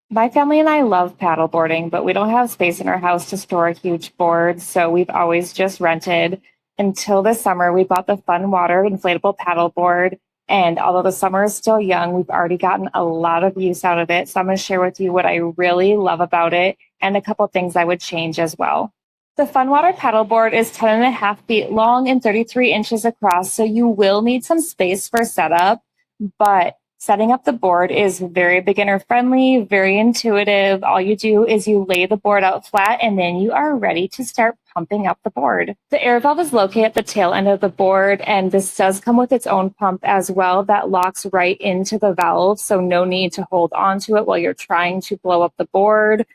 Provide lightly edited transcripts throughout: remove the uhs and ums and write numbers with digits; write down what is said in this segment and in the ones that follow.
My family and I love paddleboarding, but we don't have space in our house to store a huge board, so we've always just rented. Until this summer, we bought the Funwater Inflatable Paddle Board, and although the summer is still young, we've already gotten a lot of use out of it. So I'm going to share with you what I really love about it and a couple things I would change as well. The Funwater paddleboard is 10.5 feet long and 33 inches across, so you will need some space for setup, but setting up the board is very beginner friendly, very intuitive. All you do is you lay the board out flat and then you are ready to start pumping up the board. The air valve is located at the tail end of the board, and this does come with its own pump as well that locks right into the valve, so no need to hold on to it while you're trying to blow up the board.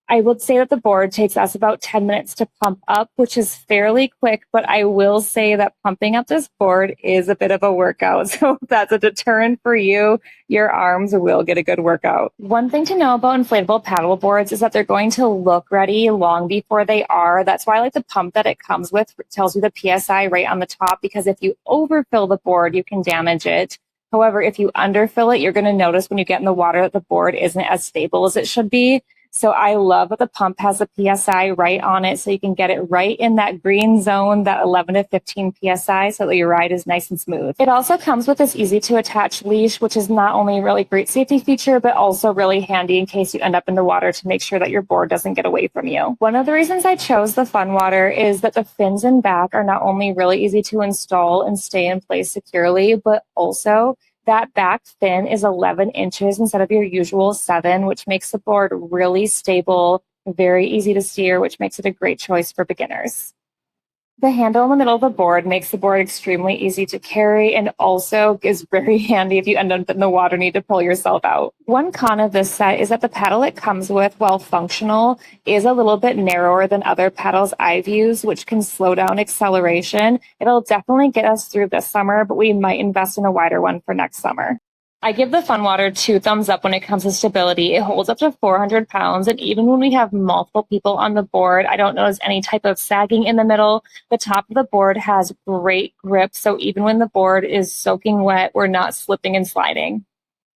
I would say that the board takes us about 10 minutes to pump up, which is fairly quick, but I will say that pumping up this board is a bit of a workout. So if that's a deterrent for you, your arms will get a good workout. One thing to know about inflatable paddle boards is that they're going to look ready long before they are. That's why I like the pump that it comes with. It tells you the PSI right on the top, because if you overfill the board, you can damage it. However, if you underfill it, you're going to notice when you get in the water that the board isn't as stable as it should be. So I love that the pump has a PSI right on it, so you can get it right in that green zone, that 11 to 15 PSI, so that your ride is nice and smooth. It also comes with this easy to attach leash, which is not only a really great safety feature, but also really handy in case you end up in the water to make sure that your board doesn't get away from you. One of the reasons I chose the Funwater is that the fins and back are not only really easy to install and stay in place securely, but also that back fin is 11 inches instead of your usual 7, which makes the board really stable, very easy to steer, which makes it a great choice for beginners. The handle in the middle of the board makes the board extremely easy to carry and also is very handy if you end up in the water and need to pull yourself out. One con of this set is that the paddle it comes with, while functional, is a little bit narrower than other paddles I've used, which can slow down acceleration. It'll definitely get us through this summer, but we might invest in a wider one for next summer. I give the Funwater 2 thumbs up when it comes to stability. It holds up to 400 pounds, and even when we have multiple people on the board, I don't notice any type of sagging in the middle. The top of the board has great grip, so even when the board is soaking wet, we're not slipping and sliding.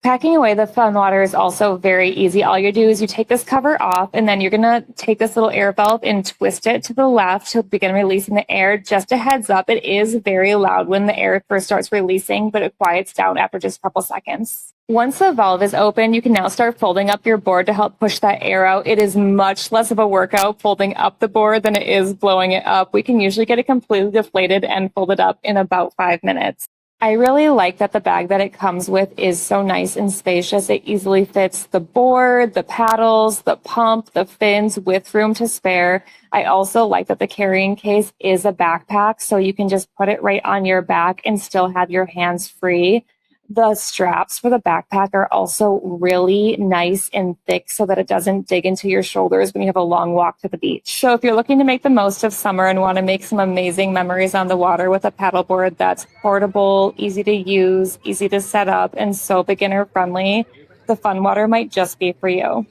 Packing away the Funwater is also very easy. All you do is you take this cover off, and then you're going to take this little air valve and twist it to the left to begin releasing the air. Just a heads up, it is very loud when the air first starts releasing, but it quiets down after just a couple seconds. Once the valve is open, you can now start folding up your board to help push that air out. It is much less of a workout folding up the board than it is blowing it up. We can usually get it completely deflated and folded up in about 5 minutes. I really like that the bag that it comes with is so nice and spacious. It easily fits the board, the paddles, the pump, the fins with room to spare. I also like that the carrying case is a backpack, so you can just put it right on your back and still have your hands free. The straps for the backpack are also really nice and thick so that it doesn't dig into your shoulders when you have a long walk to the beach. So if you're looking to make the most of summer and want to make some amazing memories on the water with a paddleboard that's portable, easy to use, easy to set up, and so beginner friendly, the Funwater might just be for you.